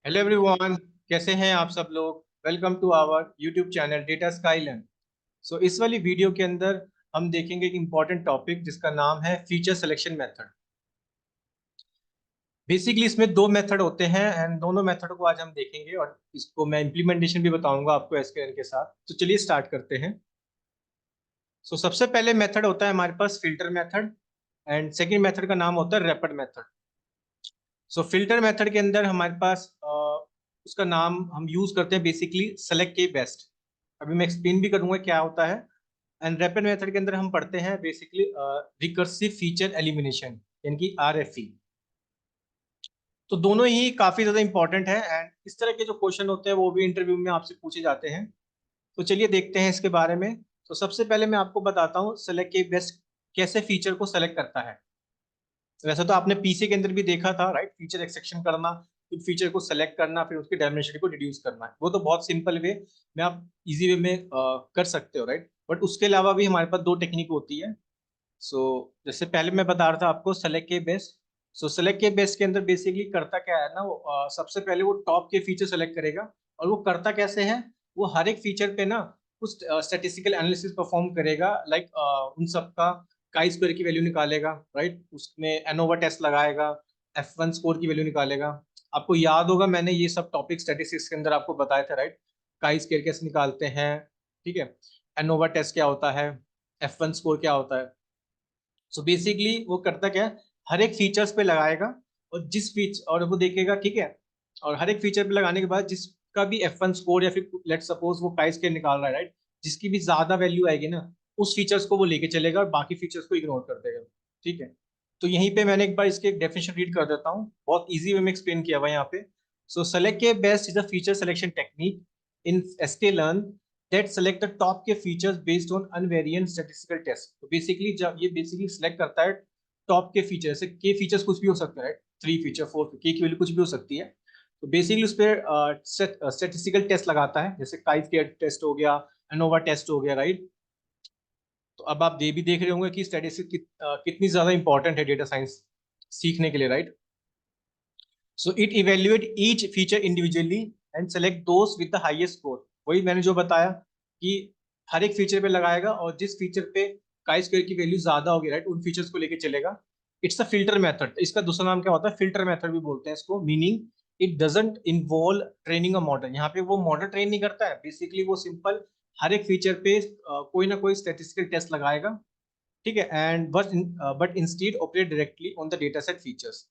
Hello everyone, कैसे हैं आप सब लोग। Welcome to our YouTube channel Data Skyland. So इस वाली वीडियो के अंदर हम देखेंगे एक इम्पॉर्टेंट टॉपिक जिसका नाम है फीचर सिलेक्शन मेथड। बेसिकली इसमें दो मेथड होते हैं एंड दोनों मेथड को आज हम देखेंगे और इसको मैं इम्प्लीमेंटेशन भी बताऊंगा आपको एसक्यूएल के साथ। तो चलिए स्टार्ट करते हैं। सो सबसे पहले मेथड होता है हमारे pass filter method and second method का नाम होता है रैपिड मेथड। सो फिल्टर मेथड के अंदर हमारे पास उसका नाम हम यूज करते हैं बेसिकली सेलेक्ट के बेस्ट। अभी मैं एक्सप्लेन भी करूंगा क्या होता है। एंड रैपिड मेथड के अंदर हम पढ़ते हैं बेसिकली रिकर्सिव फीचर एलिमिनेशन यानी कि आरएफई। तो दोनों ही काफी ज्यादा इंपॉर्टेंट है एंड इस तरह के जो क्वेश्चन होते हैं वो भी इंटरव्यू में आपसे पूछे जाते हैं। तो चलिए देखते हैं इसके बारे में। तो सबसे पहले मैं आपको बताता हूँ सेलेक्ट के बेस्ट कैसे फीचर को सेलेक्ट करता है। वैसे तो आपने पीसी के अंदर भी देखा था राइट, फीचर एक्सट्रैक्शन करना, फिर फीचर को सेलेक्ट करना, फिर उसकी डायमेंशन को रिड्यूस करना है। वो तो बहुत सिंपल वे में आप इजी वे में कर सकते हो राइट। बट उसके अलावा भी हमारे पास दो टेक्निक होती है। सो जैसे पहले मैं बता रहा था आपको सेलेक्ट के बेस्ट। सो सेलेक्ट के बेस्ट के अंदर बेसिकली करता क्या है ना, वो सबसे पहले वो टॉप के फीचर सेलेक्ट करेगा। और वो करता कैसे है, वो हर एक फीचर पे ना कुछ स्टैटिस्टिकल एनालिसिस परफॉर्म करेगा। लाइक उन सब का काई स्क्वायर की वैल्यू निकालेगा राइट, उसमें एनोवा टेस्ट लगाएगा, F1 स्कोर की वैल्यू निकालेगा। आपको याद होगा मैंने ये सब टॉपिक स्टैटिस्टिक्स के अंदर आपको बताए थे राइट। काई स्क्वायर कैसे निकालते हैं, ठीक है, एनोवा टेस्ट क्या होता है, F1 स्कोर क्या होता है। सो बेसिकली वो करता क्या है, हर एक फीचर्स पे लगाएगा और जिस फीचर और वो देखेगा, ठीक है। और हर एक फीचर पे लगाने के बाद जिसका भी F1 स्कोर या फिर लेट सपोज वो काई स्क्वायर निकाल रहा है राइट, जिसकी भी ज्यादा वैल्यू आएगी ना उस फीचर्स को वो लेके चलेगा और बाकी फीचर्स को इग्नोर कर देगा। ठीक है। तो यहीं पे मैंने एक बार इसके डेफिनेशन रीड कर देता हूँ, बहुत इजी वे में एक्सप्लेन किया हुआ है यहाँ पे। So select K best is a feature selection technique in sklearn that select the top K features based on univariate statistical test. तो बेसिकली जब ये बेसिकली सिलेक्ट करता है टॉप के फीचर, जैसे के फीचर्स कुछ भी हो सकता है, थ्री फीचर फोर के की वैल्यू कुछ भी हो सकती है। तो बेसिकली उस पर स्टैटिस्टिकल टेस्ट लगाता है, जैसे काई स्क्वायर टेस्ट हो गया, एनोवा टेस्ट हो गया राइट। तो अब आप ये भी देख रहे होंगे कि स्टैटिस्टिक्स कितनी ज्यादा इंपॉर्टेंट है डेटा साइंस सीखने के लिए right. So it evaluate each feature individually and select those with the highest score. वही मैंने जो बताया कि हर एक फीचर पे लगाएगा और जिस फीचर पे काई स्क्वायर की वैल्यू ज्यादा होगी राइट उन फीचर्स को लेके चलेगा। इट्स अ फिल्टर मेथड, इसका दूसरा नाम क्या होता है, फिल्टर मेथड भी बोलते हैं इसको। Meaning it doesn't involve training a model. यहाँ पे वो मॉडल ट्रेन नहीं करता है, बेसिकली वो सिंपल हर एक फीचर पे कोई ना कोई स्टैटिस्टिकल टेस्ट लगाएगा, ठीक है। And but instead operate directly on the data set features.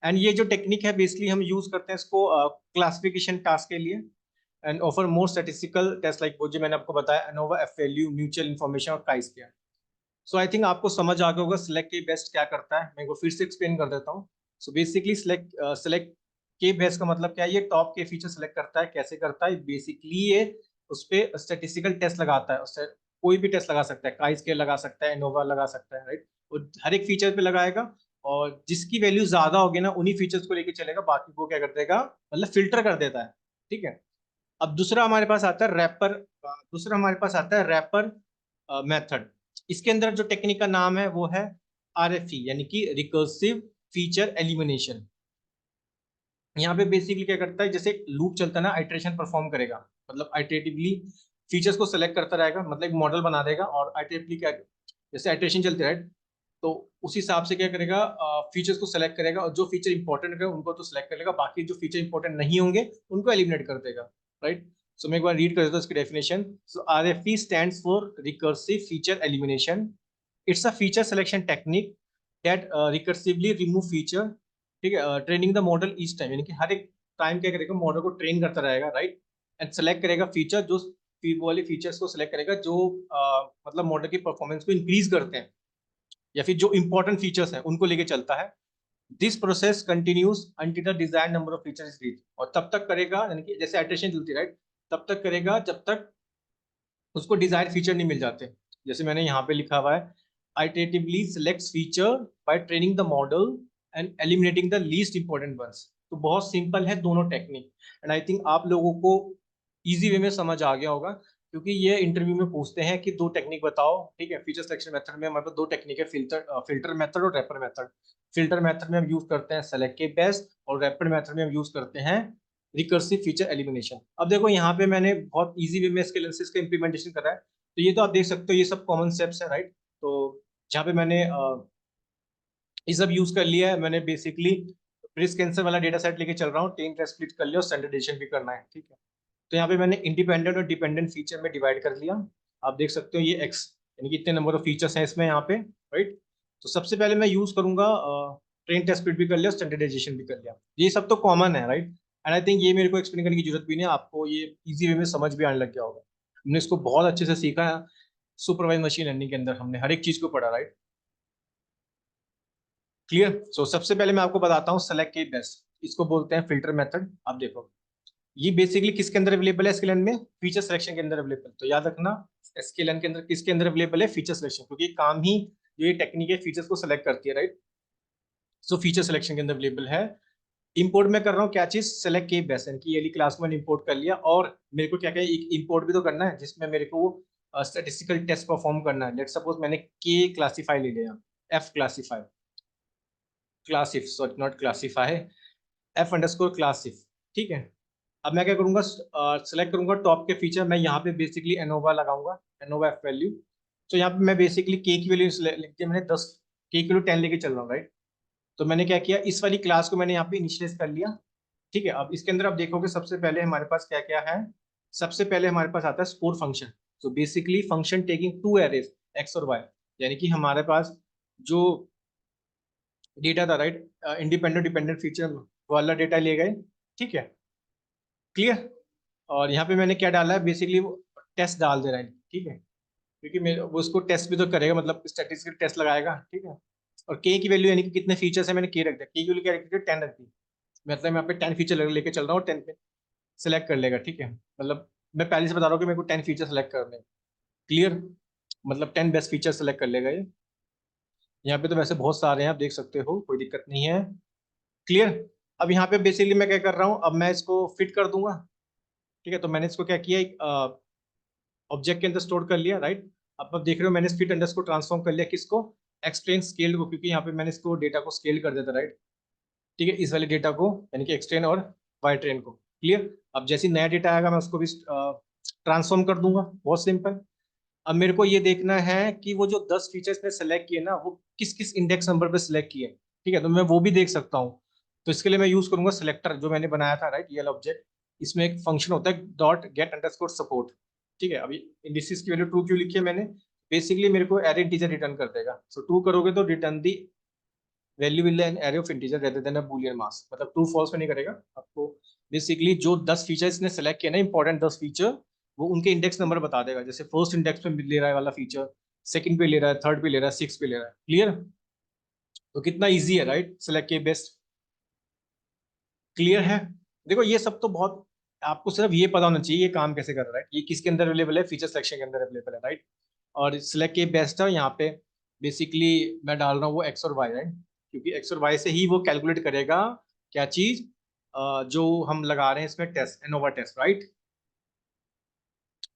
And ये जो टेक्निक है बेसिकली हम यूज करते हैं इसको क्लासिफिकेशन टास्क के लिए and offer more statistical taste like वो जो मैंने आपको बताया ANOVA, F value, mutual information और chi square. So I think आपको समझ आ गया होगा सिलेक्ट के बेस्ट क्या करता है। मैं को फिर से एक्सप्लेन कर देता हूँ। सो बेसिकली सिलेक्ट के बेस्ट का मतलब क्या है, ये टॉप के फीचर सेलेक्ट करता है। कैसे करता है, बेसिकली ये उस पर स्टेटिस्टिकल टेस्ट लगाता है। उससे कोई भी टेस्ट लगा सकता है, काई स्क्वायर लगा सकता है, एनोवा लगा सकता है राइट। और हर एक फीचर पे लगाएगा और जिसकी वैल्यू ज्यादा होगी ना उन्हीं फीचर्स को लेके चलेगा, बाकी को क्या कर देगा, मतलब फिल्टर कर देता है। ठीक है। अब दूसरा हमारे पास आता है रैपर। दूसरा हमारे पास आता है रैपर मेथड। इसके अंदर जो टेक्निक का नाम है वो है आरएफई यानी कि रिकर्सिव फीचर एलिमिनेशन। यहाँ पे बेसिकली क्या करता है, जैसे लूप चलता है ना, आइट्रेशन परफॉर्म करेगा, मतलब आइट्रेटिवली फीचर्स को सेलेक्ट करता रहेगा, मतलब एक मॉडल बना देगा और आइट्रेटिवली क्या, जैसे आइट्रेशन चलती है राइट, तो उस हिसाब से क्या करेगा, फीचर्स को सेलेक्ट करेगा और जो फीचर इंपॉर्टेंट है उनको तो सेलेक्ट कर लेगा, बाकी जो फीचर इंपॉर्टेंट नहीं होंगे उनको एलिमिनेट कर देगा राइट। सो मैं एक बार रीड कर देता हूँ इसकी definition. So RFE stands for recursive feature elimination. It's a feature selection technique that recursively remove feature, ठीक है, training the model each time, यानी कि हर एक टाइम क्या करेगा, मॉडल को ट्रेन करता रहेगा राइट। एंड सेलेक्ट करेगा फीचर, जो वो वाले फीचर्स को सेलेक्ट करेगा जो मतलब मॉडल की परफॉर्मेंस को इंक्रीज करते हैं या फिर जो इंपॉर्टेंट फीचर्स हैं उनको लेके चलता है। This process continues until the desired number of features is reach. और तब तक करेगा, यानी कि जैसे इटरेशन चलती है राइट, तब तक करेगा जब तक उसको डिजायर्ड फीचर नहीं मिल जाते। जैसे मैंने यहाँ पे लिखा हुआ है, iteratively selects feature by training the model and eliminating the least important ones. तो बहुत सिंपल है दोनों टेक्निक एंड आई थिंक आप लोगों को इजी वे में समझ आ गया होगा, क्योंकि ये इंटरव्यू में पूछते हैं कि दो टेक्निक बताओ। ठीक है, फीचर सिलेक्शन मेथड में हमारे पास दो टेक्निक है, फिल्टर मेथड और रैपर मेथड। फिल्टर मेथड में हम यूज करते हैं सेलेक्ट के बेस्ट और रैपिड मेथड में हम यूज करते हैं रिकर्सिव फीचर एलिमिनेशन। अब देखो यहाँ पे मैंने बहुत इजी वे में इसके एनालिसिस का इम्प्लीमेंटेशन करा है, तो ये तो आप देख सकते हो ये सब कॉमन स्टेप्स है, राइट। तो जहाँ पे मैंने ये सब यूज कर लिया है, मैंने बेसिकली ब्रेस्ट कैंसर वाला डेटा सेट लेके चल रहा हूँ, 10 टेस्ट स्प्लिट कर लिया और स्टैंडर्डाइजेशन भी करना है, ठीक है। तो यहाँ पे मैंने इंडिपेंडेंट और डिपेंडेंट फीचर में डिवाइड कर लिया। आप देख सकते हो ये एक्स यानी कि इतने नंबर ऑफ फीचर्स हैं इसमें यहाँ पे, राइट। तो सबसे पहले मैं यूज करूंगा ट्रेन टेस्ट स्प्लिट भी कर लिया, स्टैंडर्डाइजेशन भी कर लिया, ये सब तो कॉमन है, राइट। एंड आई थिंक ये मेरे को एक्सप्लेन करने की जरूरत भी नहीं है, आपको ये इजी वे में समझ भी आने लग गया होगा। हमने इसको बहुत अच्छे से सीखा है सुपरवाइज मशीन लर्निंग के अंदर, हमने हर एक चीज को पढ़ा, राइट। क्लियर। सो सबसे पहले मैं आपको बताता हूँ सेलेक्ट के बेस्ट, इसको बोलते हैं फिल्टर मेथड। आप देखो ये बेसिकली किसके अंदर अवेलेबल है, एसक्यूएल में फीचर सिलेक्शन के अंदर अवेलेबल। तो याद रखना एसक्यूएल के अंदर किसके अंदर अवेलेबल है, फीचर सिलेक्शन, क्योंकि काम ही जो ये टेक्निक है फीचर्स को सिलेक्ट करती है, राइट। सो फीचर सिलेक्शन के अंदर अवेलेबल है। इंपोर्ट में कर रहा हूँ क्या चीज, सेलेक्ट के बेस्ट, यानी कि ये क्लास में इंपोर्ट कर लिया, और मेरे को क्या क्या इंपोर्ट भी तो करना है जिसमें मेरे को स्टैटिस्टिकल टेस्ट परफॉर्म करना है। लेट सपोज मैंने के क्लासीफाई ले लिया, F classify, classif sorry not classify, F underscore classif, ठीक है। अब मैं क्या करूंगा, सेलेक्ट करूंगा टॉप के फीचर, मैं यहाँ पे बेसिकली एनोवा लगाऊंगा, एनोवा एफ वैल्यू। तो यहाँ पे मैं बेसिकली के की वैल्यू लिख दिया मैंने 10, के की वैल्यू 10 लेके चल रहा हूँ, राइट। तो मैंने क्या किया, इस वाली क्लास को मैंने यहाँ पे इनिशियलाइज कर लिया, ठीक है। अब इसके अंदर आप देखोगे सबसे पहले हमारे पास क्या क्या है, सबसे पहले हमारे पास आता है स्कोर फंक्शन। तो basically function taking two arrays X और वाई, यानी कि हमारे पास जो डेटा था, राइट, इंडिपेंडेंट डिपेंडेंट फीचर वाला डेटा लिए गए, ठीक है। क्लियर। और यहाँ पे मैंने क्या डाला है, बेसिकली वो टेस्ट डाल दे रहा है, ठीक है, क्योंकि मेरे वो उसको टेस्ट भी तो करेगा, मतलब स्टैटिस्टिकल टेस्ट लगाएगा, ठीक है। और के की वैल्यू यानी कि कितने फीचर्स है मैंने के रख दिया, के की वैल्यू क्या रख दी, 10 रख दी। मतलब मैं यहाँ पे 10 फीचर लेके चल रहा हूँ, 10 पे सिलेक्ट कर लेगा, ठीक है। मतलब मैं पहले से बता रहा हूँ कि मेरे को 10 फीचर सेलेक्ट करने, क्लियर। मतलब 10 बेस्ट फीचर सेलेक्ट कर लेगा ये। यहाँ पे तो वैसे बहुत सारे हैं, आप देख सकते हो, कोई दिक्कत नहीं है, क्लियर। अब यहाँ पे बेसिकली मैं क्या कर रहा हूँ, अब मैं इसको फिट कर दूंगा, ठीक है। तो मैंने इसको क्या किया, एक ऑब्जेक्ट के अंदर स्टोर कर लिया, राइट। अब आप देख रहे हो मैंने फिट अंडर को ट्रांसफॉर्म कर लिया, किसको, एक्सटेंड स्केल को, क्योंकि यहाँ पे मैंने इसको डेटा को स्केल कर देता, राइट, ठीक है, इस वाले डेटा को, यानी कि एक्सटेंड और वाई ट्रेन को, क्लियर। अब जैसे नया डेटा आएगा मैं उसको भी ट्रांसफॉर्म कर दूंगा, बहुत सिंपल। अब मेरे को ये देखना है कि वो जो 10 फीचर्स ने सेलेक्ट किए ना, वो किस किस इंडेक्स नंबर पे सिलेक्ट किए, ठीक है, तो मैं वो भी देख सकता हूँ। तो इसके लिए मैं यूज करूंगा सिलेक्टर जो मैंने बनाया था, राइट, ये ऑब्जेक्ट। इसमें एक फंक्शन होता है डॉट गेट अंडरस्कोर सपोर्ट, ठीक है। अभी इंडिसेस की वैल्यू ट्रू क्यों लिखी है मैंने, बेसिकली मेरे को एरे इंटीजर रिटर्न कर देगा। सो ट्रू करोगे तो return the value will an array of integer rather than a boolean mask, मतलब ट्रू फॉल्स में नहीं करेगा आपको। बेसिकली जो 10 फीचर्स ने सेलेक्ट किया ना, इंपॉर्टेंट 10 फीचर, वो उनके इंडेक्स नंबर बता देगा, जैसे फर्स्ट इंडेक्स पे ले रहा है वाला फीचर, सेकंड पे ले रहा है, थर्ड पे ले रहा है, सिक्स पे ले रहा है, क्लियर। तो कितना इजी है, right, select K best, clear है। देखो ये सब तो बहुत, आपको सिर्फ ये पता होना चाहिए ये काम कैसे कर रहा है, ये किसके अंदर अवेलेबल है, फीचर सिलेक्शन के अंदर अवेलेबल है, राइट। और सिलेक्ट के बेस्ट है यहाँ पे, बेसिकली मैं डाल रहा हूँ वो एक्स और वाई, राइट, क्योंकि एक्स और वाई से ही वो कैलकुलेट करेगा क्या चीज, जो हम लगा रहे हैं इसमें टेस्ट, एनोवा टेस्ट, राइट।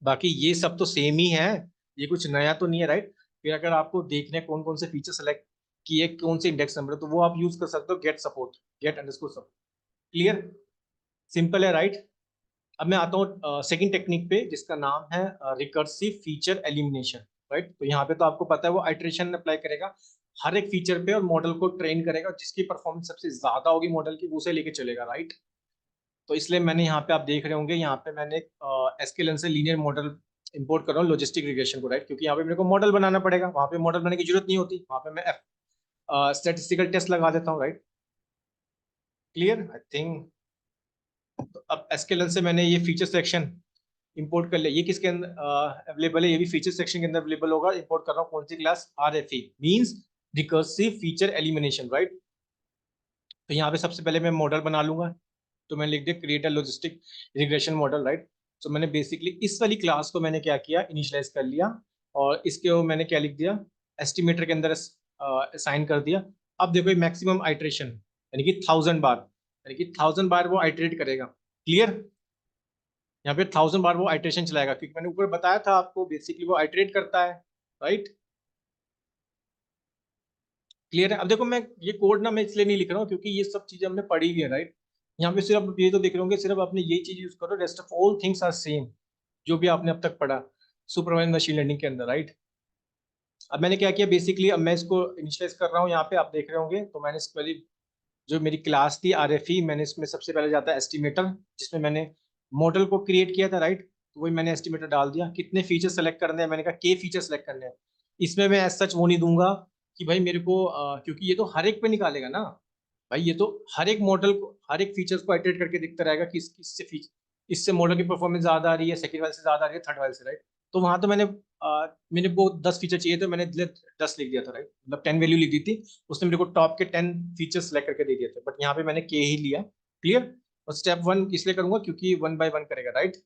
बाकी ये सब तो सेम ही है, ये कुछ नया तो नहीं है, राइट। फिर अगर आपको देखने कौन कौन से फीचर सेलेक्ट किए, कौन से इंडेक्स नंबर, तो वो आप यूज कर सकते हो get support, get underscore support, clear, simple है, राइट। अब मैं आता हूँ सेकंड टेक्निक पे जिसका नाम है रिकर्सिव फीचर एलिमिनेशन, राइट। तो यहाँ पे तो आपको पता है वो आइट्रेशन अप्लाई करेगा हर एक फीचर पे और मॉडल को ट्रेन करेगा, जिसकी परफॉर्मेंस सबसे ज्यादा होगी मॉडल की उसे लेके चलेगा, राइट। तो इसलिए मैंने यहाँ पे आप देख रहे होंगे यहाँ पे मैंने एसक्यूएल से लीनियर मॉडल इंपोर्ट कर रहा हूँ लॉजिस्टिक रिग्रेशन को, राइट, क्योंकि यहाँ पे मेरे को मॉडल बनाना पड़ेगा, वहाँ पे मॉडल बनाने की जरूरत नहीं होती, वहाँ पे मैं स्टेटिस्टिकल टेस्ट लगा देता हूँ, राइट, क्लियर आई थिंक। तो अब एसक्यूएल से मैंने ये फीचर सेक्शन इंपोर्ट कर लिया, ये किसके अंदर अवेलेबल है, ये भी फीचर सेक्शन के अंदर अवेलेबल होगा। इंपोर्ट कर रहा हूँ कौन सी class, R F E, means recursive feature elimination, right. तो यहाँ पे सबसे पहले मैं मॉडल बना लूंगा, तो मैंने लिख दिया create a logistic regression model, right. तो मैंने बेसिकली इस वाली क्लास को मैंने क्या किया, इनिशियलाइज कर लिया, और इसके वो मैंने क्या लिख दिया, एस्टिमेटर के अंदर असाइन कर दिया। अब देखो मैक्सिमम आइट्रेशन यानी कि 1000 बार, यानी कि 1000 बार वो आइट्रेट करेगा, क्लियर। यहाँ पे 1000 बार वो आइट्रेशन चलाएगा, क्योंकि मैंने ऊपर बताया था आपको बेसिकली वो आइट्रेट करता है, राइट, क्लियर है। अब देखो मैं ये कोड ना मैं इसलिए नहीं लिख रहा हूँ क्योंकि ये सब चीजें हमने पढ़ी हुई है, राइट। यहाँ पे सिर्फ ये तो देख रहे होंगे, सिर्फ आपने ये चीज यूज करो, rest of all things are same जो भी आपने अब तक पढ़ा सुपरवाइज्ड मशीन लर्निंग के अंदर, राइट। अब मैंने क्या किया बेसिकली, अब मैं इसको इनिशियलाइज कर रहा हूँ, यहाँ पे आप देख रहे होंगे। तो मैंने इसके पहले जो मेरी क्लास थी आरएफई, मैंने इसमें सबसे पहले जाता है एस्टिमेटर, जिसमें मैंने मॉडल को क्रिएट किया था, राइट। तो वही मैंने एस्टिमेटर डाल दिया। कितने फीचर सेलेक्ट करने हैं, मैंने कहा के फीचर सेलेक्ट करने हैं। इसमें मैं एज सच वो नहीं दूंगा कि भाई मेरे को क्योंकि ये तो हर एक पे निकालेगा ना भाई, ये तो हर एक मॉडल को, हर एक फीचर्स को आइटरेट करके दिखता रहेगा कि इससे फीचर, इससे मॉडल की परफॉर्मेंस ज्यादा आ रही है, सेकंड वाले से ज्यादा आ रही है, थर्ड वाले से, राइट। तो वहां तो मैंने मेरे को 10 फीचर चाहिए थे, मैंने 10 लिख दिया था, राइट। मतलब 10 वैल्यू लिख दी थी, उसने मेरे को टॉप के 10 फीचर्स सेलेक्ट करके दे दिए थे, बट यहाँ पे मैंने के ही लिया। क्लियर। और स्टेप वन इसलिए करूंगा क्योंकि वन बाय वन करेगा, राइट।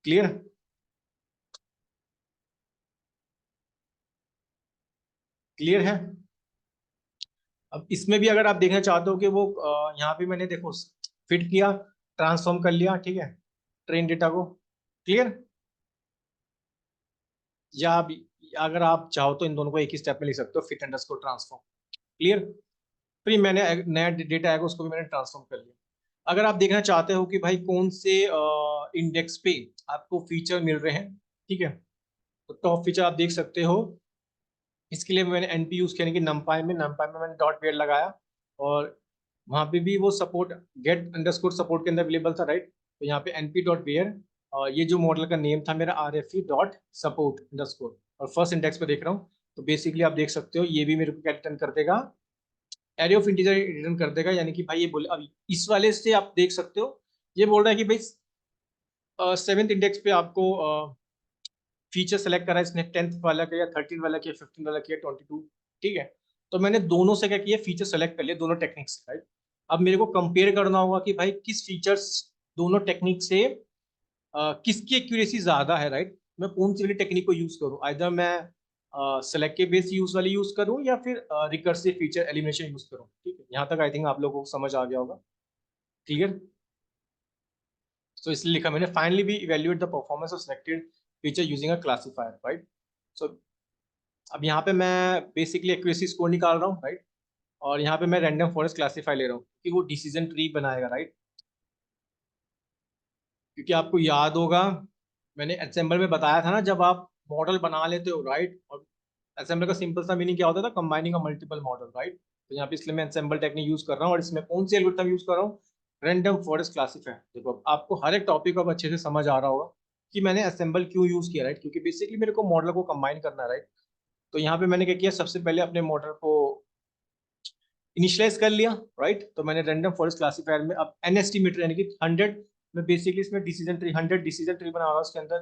क्लियर। क्लियर है। अब इसमें भी अगर आप देखना चाहते हो कि वो यहाँ पे मैंने देखो फिट किया, ट्रांसफॉर्म कर लिया, ठीक है, ट्रेन डेटा को। क्लियर। या अगर आप चाहो तो इन दोनों को एक ही स्टेप में लिख सकते हो, फिट अंडरस्कोर ट्रांसफॉर्म। क्लियर। फिर मैंने नया डेटा आएगा उसको भी मैंने ट्रांसफॉर्म कर लिया। अगर आप देखना चाहते हो कि भाई कौन से इंडेक्स पे आपको फीचर मिल रहे हैं, ठीक है, तो टॉप फीचर आप देख सकते हो। इसके लिए मैंने एनपी यूज किया कि नमपाई में मैंने डॉट वेयर लगाया, और वहां पे भी वो सपोर्ट गेट अंडरस्कोर सपोर्ट के अंदर अवेलेबल था, राइट। तो यहाँ पे एनपी डॉट वेयर, ये जो मॉडल का नेम था मेरा are F E dot support underscore, और फर्स्ट इंडेक्स पे देख रहा हूँ। तो बेसिकली आप देख सकते हो ये भी मेरे को क्या रिटर्न कर देगा, एरे ऑफ इंटीजर रिटर्न कर देगा। यानी कि भाई ये बोले, अब इस वाले से आप देख सकते हो, ये बोल रहा है कि भाई सेवेंथ इंडेक्स पे आपको फीचर सेलेक्ट करा इसने, 10th वाला किया, 13 वाला किया, 15 वाला किया, 22। ठीक है। तो मैंने दोनों से क्या किया, फीचर सेलेक्ट कर लिया दोनों टेक्निक से, राइट। अब मेरे को कंपेयर करना होगा कि भाई किस फीचर्स दोनों टेक्निक से किसकी एक्यूरेसी ज्यादा है, राइट। मैं कौन सी वाली टेक्निक को यूज करूं, आइदर मैं सेलेक्टिव बेस्ड यूज वाली यूज करूं या फिर रिकर्सिव फीचर एलिमिनेशन यूज करूं। ठीक है, यहाँ तक आई थिंक आप लोगों को समझ आ गया होगा। क्लियर। सो इसलिए लिखा मैंने, फाइनली भी evaluate the performance of selected feature using a classifier, right. So अब यहाँ पे मैं बेसिकली एक्यूरेसी स्कोर निकाल रहा हूँ, राइट। और यहाँ पे मैं रैंडम फॉरेस्ट क्लासीफाई ले रहा हूँ कि वो डिसीजन ट्री बनाएगा, राइट। क्योंकि आपको याद होगा मैंने असेंबल में बताया था ना, जब आप मॉडल बना लेते हो, राइट। और असेंबल का सिंपल सा मीनिंग क्या होता था, combining a multiple model, right. तो यहाँ पे इसलिए मैं असेंबल टेक्निक यूज कर रहा हूँ, और इसमें कौन सी एल्गोरिथम यूज कर रहा हूँ, रैंडम फॉरेस्ट क्लासीफायर। देखो अब आपको हर एक टॉपिक अब अच्छे से समझ आ रहा होगा कि मैंने असेंबल क्यों यूज किया, राइट। क्योंकि बेसिकली मेरे को मॉडल को कंबाइन करना है, राइट। तो यहाँ पे मैंने क्या किया, सबसे पहले अपने मॉडल को इनिशियलाइज कर लिया, राइट। तो मैंने रैंडम फॉरेस्ट क्लासीफायर में अब एन एस्टिमेटर यानी कि 100, मैं बेसिकली इसमें डिसीजन ट्री 100 डिसीजन ट्री बना रहा हूँ उसके अंदर।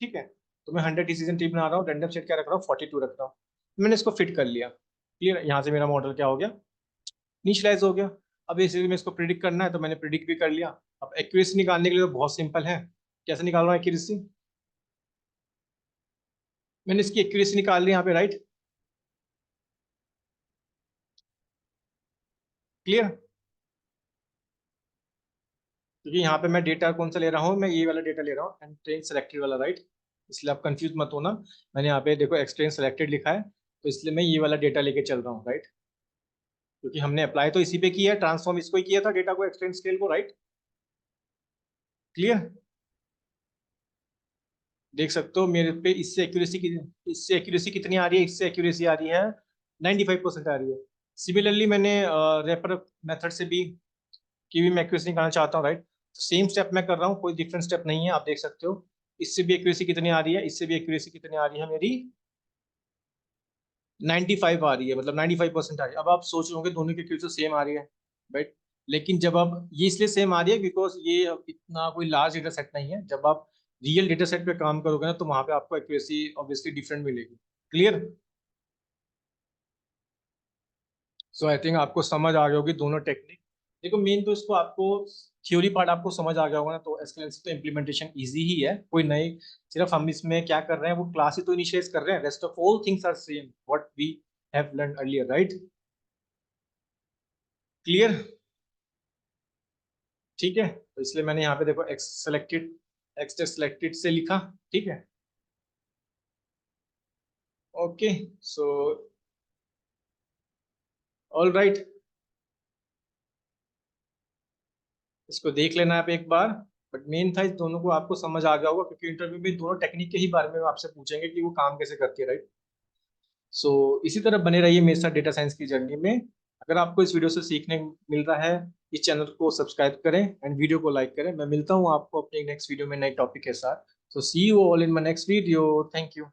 ठीक है। तो मैं 100 डिसीजन ट्री बना रहा हूँ, रैंडम सेट क्या रख रहा हूँ, 42 रख रहा हूँ। मैंने इसको फिट कर लिया। क्लियर। यहाँ से मेरा मॉडल क्या हो गया, इनिशियलाइज हो गया। अब बेसिकली मैं इसको प्रिडिक्ट करना है, तो मैंने प्रिडिक्ट भी कर लिया। अब एक्यूरेसी निकालने के लिए तो बहुत सिंपल है। कैसे निकाल रहा हूँ एक्यूरेसी, मैंने इसकी एक्यूरेसी निकाल ली यहाँ पे, राइट। क्लियर। क्योंकि यहाँ पे मैं डेटा कौन सा ले रहा हूँ, मैं ये वाला डेटा ले रहा हूँ, ट्रेन सेलेक्टेड वाला, राइट। इसलिए आप कंफ्यूज मत होना। मैंने यहाँ पे देखो एक्सट्रेन सेलेक्टेड लिखा है, तो इसलिए मैं ये वाला डेटा लेके चल रहा हूँ, राइट। क्योंकि हमने अप्लाई तो इसी पे किया है, ट्रांसफॉर्म इसको ही किया था, डेटा को एक्सटेंड स्केल को, राइट। क्लियर। देख सकते हो मेरे पे इससे एक्यूरेसी कितनी आ रही है, इससे एक्यूरेसी आ रही है 95% आ रही है। सिमिलरली मैंने रेपर मेथड से भी की भी मैं एक्यूरेसी निकालना चाहता हूँ, राइट। तो सेम स्टेप मैं कर रहा हूँ, कोई डिफरेंट स्टेप नहीं है, आप देख सकते हो। इससे भी एक्यूरेसी कितनी आ रही है, इससे भी एक्यूरेसी कितनी आ रही है मेरी, 95 आ रही है, मतलब 95% आ रही है। अब आप सोच रहे होंगे दोनों की एक्यूरेसी सेम आ रही है, राइट। लेकिन जब आप ये इसलिए सेम आ रही है बिकॉज ये अब इतना कोई लार्ज डेटा सेट नहीं है। जब आप रियल डेटा सेट पे काम करोगे ना, तो वहां पे आपको एक्यूरेसी ऑब्वियसली डिफरेंट मिलेगी। क्लियर। सो आई थिंक आपको समझ आ गई होगी दोनों टेक्निक। देखो मेन तो इसको आपको थ्योरी पार्ट आपको समझ आ गया होगा ना, तो एसक्यूएल तो इम्प्लीमेंटेशन इजी ही है, कोई नई, सिर्फ हम इसमें क्या कर रहे हैं, वो क्लास ही तो इनिशिएट कर रहे हैं, rest of all things are same what we have learn earlier, right. Clear. ठीक है। तो इसलिए मैंने यहाँ पे देखो एक्स सेलेक्टेड से लिखा। ठीक है। ओके। So all right. इसको देख लेना आप एक बार। बट मेन था इस दोनों को आपको समझ आ गया होगा, क्योंकि इंटरव्यू में दोनों टेक्निक के ही बारे में आपसे पूछेंगे कि वो काम कैसे करती है, राइट। सो इसी तरह बने रहिए मेरे साथ डेटा साइंस की जर्नी में। अगर आपको इस वीडियो से सीखने मिल रहा है, इस चैनल को सब्सक्राइब करें एंड वीडियो को लाइक करें। मैं मिलता हूँ आपको अपने नेक्स्ट वीडियो में नए टॉपिक के साथ। So see you all in my next video. Thank you.